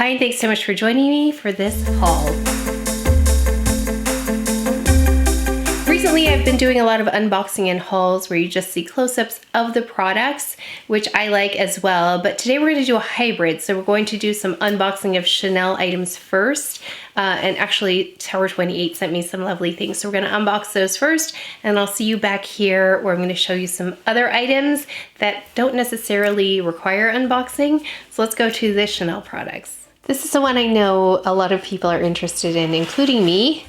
Hi, and thanks so much for joining me for this haul. Recently, I've been doing a lot of unboxing and hauls where you just see close-ups of the products, which I like as well. But today we're going to do a hybrid. So we're going to do some unboxing of Chanel items first. And actually, Tower 28 sent me some lovely things. So we're going to unbox those first, and I'll see you back here where I'm going to show you some other items that don't necessarily require unboxing. So let's go to the Chanel products. This is the one I know a lot of people are interested in, including me.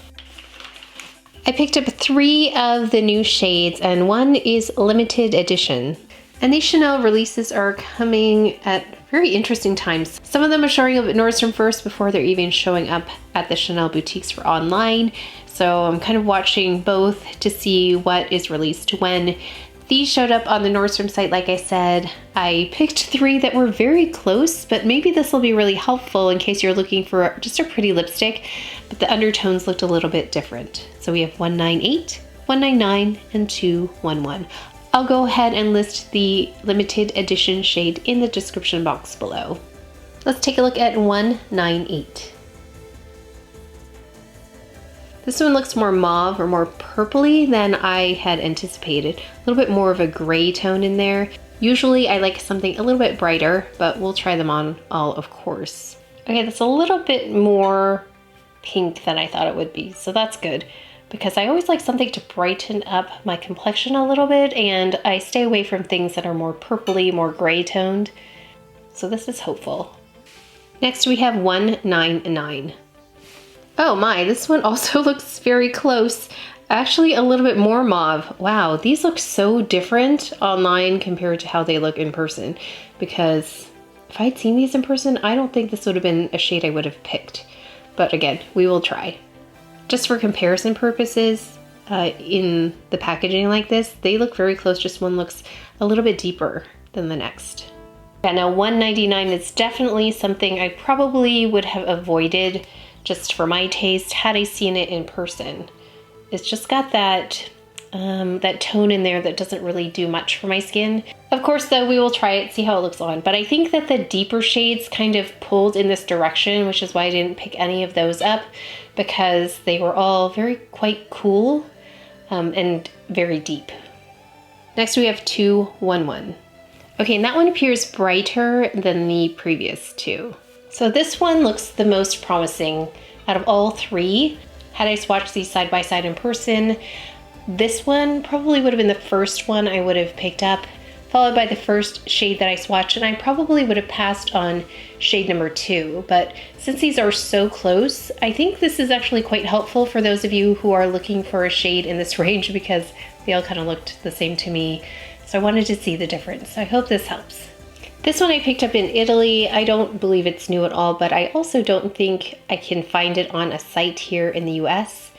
I picked up 3 of the new shades, and one is limited edition. And these Chanel releases are coming at very interesting times. Some of them are showing up at Nordstrom first before they're even showing up at the Chanel boutiques for online. So I'm kind of watching both to see what is released when. These showed up on the Nordstrom site, like I said. I picked 3 that were very close, but maybe this will be really helpful in case you're looking for just a pretty lipstick, but the undertones looked a little bit different. So we have 198, 199, and 211. I'll go ahead and list the limited edition shade in the description box below. Let's take a look at 198. This one looks more mauve or more purpley than I had anticipated. A little bit more of a gray tone in there. Usually I like something a little bit brighter, but we'll try them on all, of course. Okay, that's a little bit more pink than I thought it would be, so that's good, because I always like something to brighten up my complexion a little bit, and I stay away from things that are more purpley, more gray toned. So this is hopeful. Next we have 199. Oh my, this one also looks very close. Actually a little bit more mauve. Wow, these look so different online compared to how they look in person, because if I'd seen these in person, I don't think this would have been a shade I would have picked. But again, we will try. Just for comparison purposes, in the packaging like this, they look very close, just one looks a little bit deeper than the next. Yeah, now 199 is definitely something I probably would have avoided just for my taste had I seen it in person. It's just got that that tone in there that doesn't really do much for my skin. Of course though, we will try it, see how it looks on, but I think that the deeper shades kind of pulled in this direction, which is why I didn't pick any of those up, because they were all quite cool and very deep. Next we have 211. Okay, and that one appears brighter than the previous 2. So this one looks the most promising out of all 3. Had I swatched these side by side in person, this one probably would have been the first one I would have picked up, followed by the first shade that I swatched, and I probably would have passed on shade number 2. But since these are so close, I think this is actually quite helpful for those of you who are looking for a shade in this range, because they all kind of looked the same to me. So I wanted to see the difference. I hope this helps. This one I picked up in Italy. I don't believe it's new at all, but I also don't think I can find it on a site here in the US.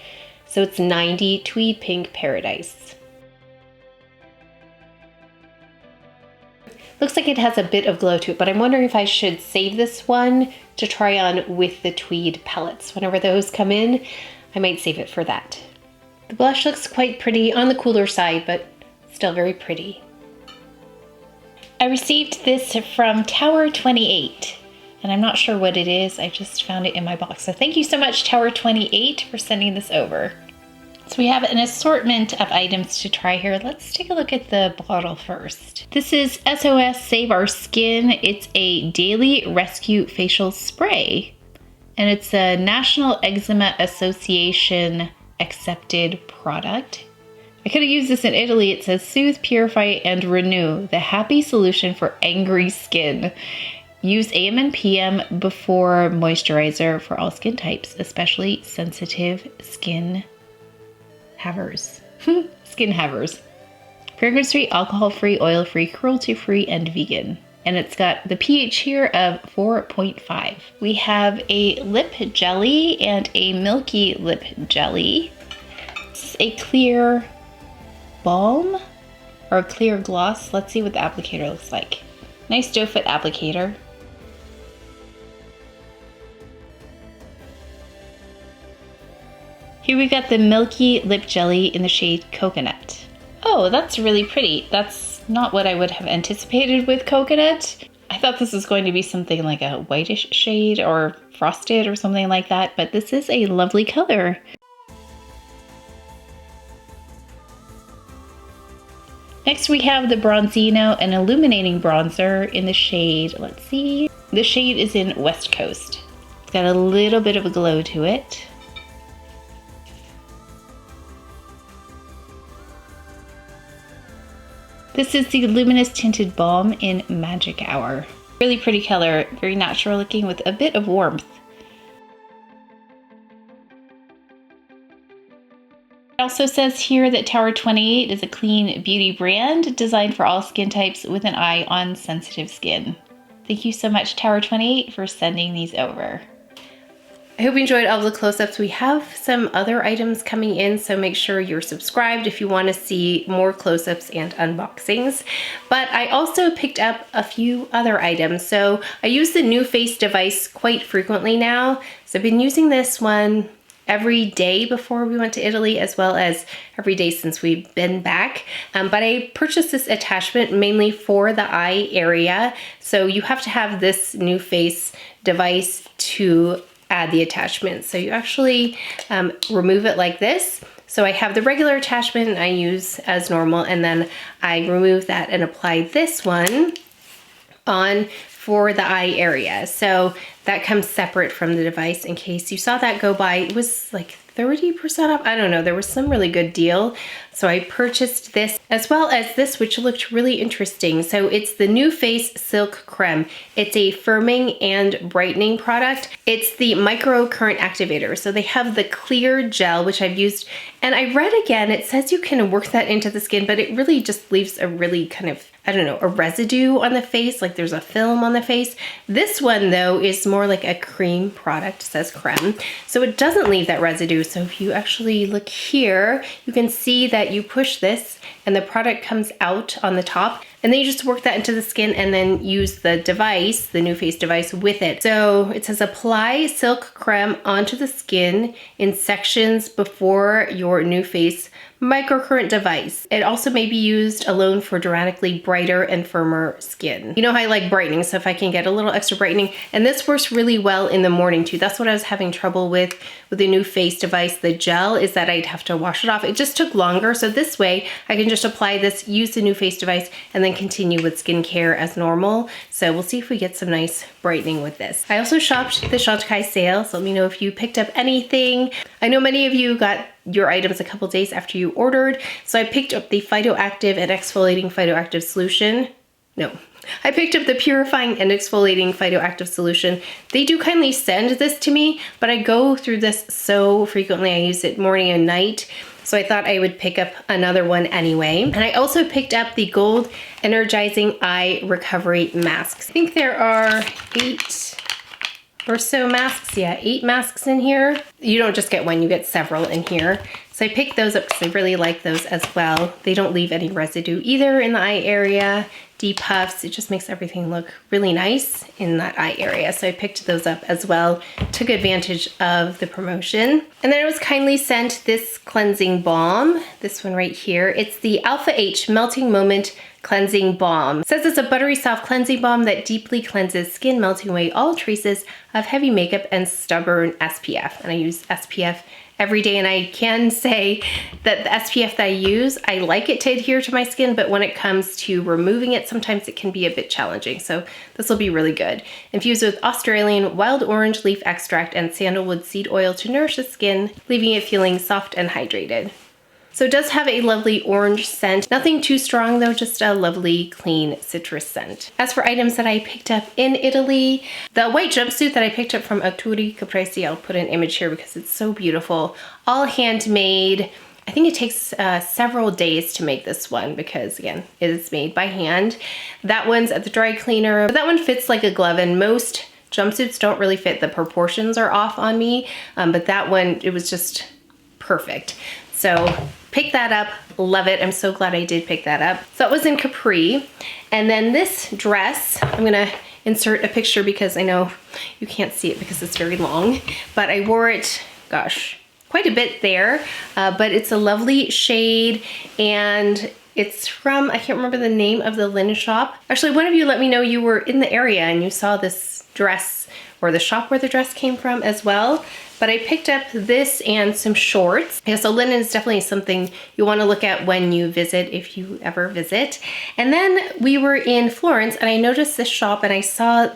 So it's 90 Tweed Pink Paradise. Looks like it has a bit of glow to it, but I'm wondering if I should save this one to try on with the Tweed palettes. Whenever those come in, I might save it for that. The blush looks quite pretty, on the cooler side, but still very pretty. I received this from Tower 28, and I'm not sure what it is. I just found it in my box. So thank you so much, Tower 28, for sending this over. So we have an assortment of items to try here. Let's take a look at the bottle first. This is SOS Save Our Skin. It's a daily rescue facial spray, and it's a National Eczema Association accepted product. I could have used this in Italy. It says, soothe, purify, and renew, the happy solution for angry skin. Use AM and PM before moisturizer for all skin types, especially sensitive skin havers. Skin havers. Fragrance-free, alcohol-free, oil-free, cruelty-free, and vegan. And it's got the pH here of 4.5. We have a lip jelly and a milky lip jelly. This is a clear balm or a clear gloss. Let's see what the applicator looks like. Nice doe foot applicator. Here we got the milky lip jelly in the shade Coconut. Oh, that's really pretty. That's not what I would have anticipated with coconut. I thought this was going to be something like a whitish shade or frosted or something like that, but this is a lovely color. Next we have the Bronzino and Illuminating Bronzer in the shade, let's see, the shade is in West Coast. It's got a little bit of a glow to it. This is the Luminous Tinted Balm in Magic Hour. Really pretty color, very natural looking with a bit of warmth. It also says here that Tower 28 is a clean beauty brand designed for all skin types with an eye on sensitive skin. Thank you so much, Tower 28, for sending these over. I hope you enjoyed all the close-ups. We have some other items coming in, so make sure you're subscribed if you want to see more close-ups and unboxings. But I also picked up a few other items. So I use the NUFACE device quite frequently now. So I've been using this one every day before we went to Italy, as well as every day since we've been back. But I purchased this attachment mainly for the eye area. So you have to have this NUFACE device to add the attachment. So you actually remove it like this. So I have the regular attachment I use as normal, and then I remove that and apply this one on for the eye area. So that comes separate from the device in case you saw that go by. It was like 30% off. I don't know, there was some really good deal. So I purchased this as well as this, which looked really interesting. So it's the NUFACE Silk Crème. It's a firming and brightening product. It's the micro current activator. So they have the clear gel, which I've used. And I read again, it says you can work that into the skin, but it really just leaves a really kind of, I don't know, a residue on the face, like there's a film on the face. This one though is more like a cream product, it says crème. So it doesn't leave that residue. So if you actually look here, you can see that you push this and the product comes out on the top, and then you just work that into the skin and then use the device, the NUFACE device, with it. So it says apply silk crème onto the skin in sections before your NUFACE microcurrent device. It also may be used alone for dramatically brighter and firmer skin. You know how I like brightening, so if I can get a little extra brightening, and this works really well in the morning too. That's what I was having trouble with the NUFACE device, the gel, is that I'd have to wash it off. It just took longer, so this way I can just apply this, use the NUFACE device, and then continue with skincare as normal. So we'll see if we get some nice brightening with this. I also shopped the Chantecaille sale, so let me know if you picked up anything. I know many of you got your items a couple days after you ordered. So I picked up the Phytoactive and Exfoliating Phytoactive Solution. No, I picked up the Purifying and Exfoliating Phytoactive Solution. They do kindly send this to me, but I go through this so frequently. I use it morning and night. So I thought I would pick up another one anyway. And I also picked up the Gold Energizing Eye Recovery Masks. I think there are 8 or so masks. Yeah, 8 masks in here. You don't just get one, you get several in here. So I picked those up because I really like those as well. They don't leave any residue either in the eye area. Depuffs, it just makes everything look really nice in that eye area. So I picked those up as well, took advantage of the promotion. And then I was kindly sent this cleansing balm, this one right here. It's the Alpha H Melting Moment Cleansing Balm. It says it's a buttery soft cleansing balm that deeply cleanses skin, melting away all traces of heavy makeup and stubborn SPF. And I use SPF every day, and I can say that the SPF that I use, I like it to adhere to my skin, but when it comes to removing it, sometimes it can be a bit challenging. So this will be really good. Infused with Australian wild orange leaf extract and sandalwood seed oil to nourish the skin, leaving it feeling soft and hydrated. So it does have a lovely orange scent. Nothing too strong though, just a lovely clean citrus scent. As for items that I picked up in Italy, the white jumpsuit that I picked up from Arturi Caprese, I'll put an image here because it's so beautiful. All handmade. I think it takes several days to make this one because again, it is made by hand. That one's at the dry cleaner, but that one fits like a glove, and most jumpsuits don't really fit. The proportions are off on me, but that one, it was just perfect. So pick that up, love it. I'm so glad I did pick that up. So it was in Capri. And then this dress, I'm gonna insert a picture because I know you can't see it because it's very long, but I wore it, gosh, quite a bit there, but it's a lovely shade, and It's from, I can't remember the name of the linen shop. Actually, one of you let me know you were in the area and you saw this dress, or the shop where the dress came from as well. But I picked up this and some shorts. Yeah, so linen is definitely something you want to look at when you visit, if you ever visit. And then we were in Florence and I noticed this shop and I saw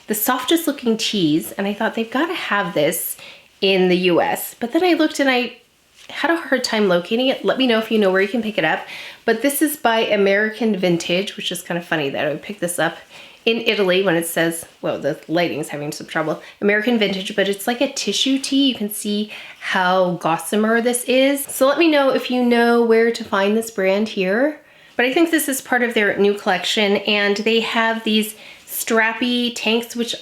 the softest looking tees and I thought they've got to have this in the US. But then I looked and I had a hard time locating it. Let me know if you know where you can pick it up. But this is by American Vintage, which is kind of funny that I would pick this up in Italy when it says, well, the lighting's having some trouble, American Vintage, but it's like a tissue tee. You can see how gossamer this is. So let me know if you know where to find this brand here. But I think this is part of their new collection, and they have these strappy tanks, which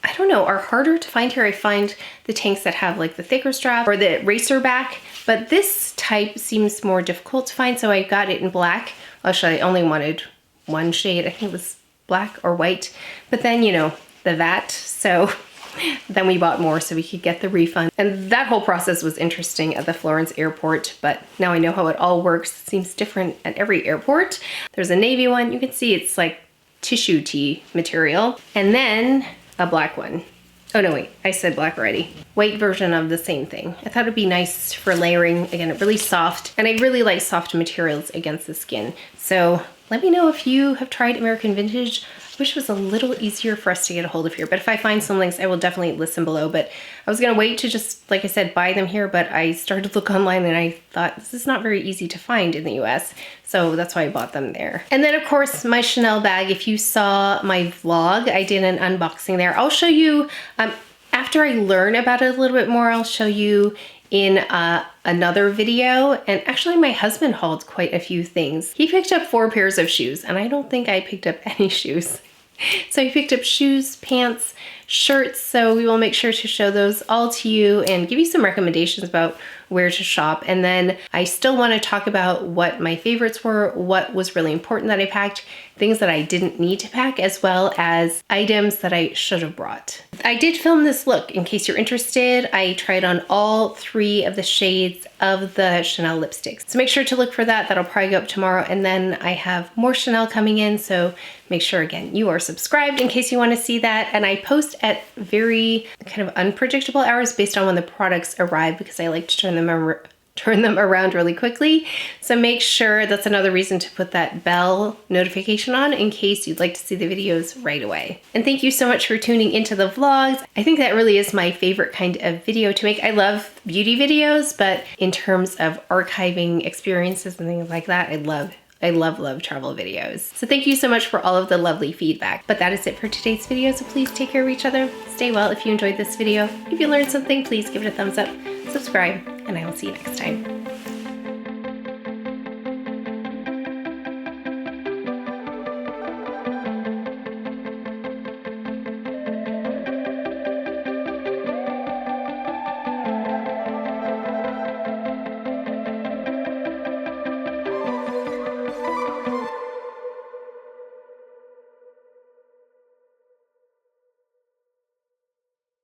I don't know, are harder to find here. I find the tanks that have like the thicker strap or the racer back, but this type seems more difficult to find, so I got it in black. Actually, I only wanted one shade. I think it was black or white, but then, you know, the VAT, so then we bought more so we could get the refund. And that whole process was interesting at the Florence airport, but now I know how it all works. It seems different at every airport. There's a navy one. You can see it's like tissue tee material, and then a black one. Oh no, wait, I said black already. White version of the same thing. I thought it'd be nice for layering. Again, really soft, and I really like soft materials against the skin. So let me know if you have tried American Vintage. I wish it was a little easier for us to get a hold of here, but if I find some links, I will definitely list them below. But I was gonna wait to just, like I said, buy them here, but I started to look online and I thought this is not very easy to find in the US. So that's why I bought them there. And then of course, my Chanel bag. If you saw my vlog, I did an unboxing there. I'll show you, after I learn about it a little bit more, I'll show you in another video. And actually my husband hauled quite a few things. He picked up 4 pairs of shoes, and I don't think I picked up any shoes. So he picked up shoes, pants, shirts, so we will make sure to show those all to you and give you some recommendations about where to shop. And then I still want to talk about what my favorites were, what was really important that I packed, things that I didn't need to pack, as well as items that I should have brought. I did film this look in case you're interested. I tried on all 3 of the shades of the Chanel lipsticks. So make sure to look for that. That'll probably go up tomorrow. And then I have more Chanel coming in. So make sure, again, you are subscribed in case you want to see that. And I post at very kind of unpredictable hours based on when the products arrive, because I like to turn them around really quickly. So make sure, that's another reason to put that bell notification on in case you'd like to see the videos right away. And thank you so much for tuning into the vlogs. I think that really is my favorite kind of video to make. I love beauty videos, but in terms of archiving experiences and things like that, I love travel videos. So thank you so much for all of the lovely feedback. But that is it for today's video, so please take care of each other. Stay well. If you enjoyed this video, if you learned something, please give it a thumbs up, subscribe, and I will see you next time.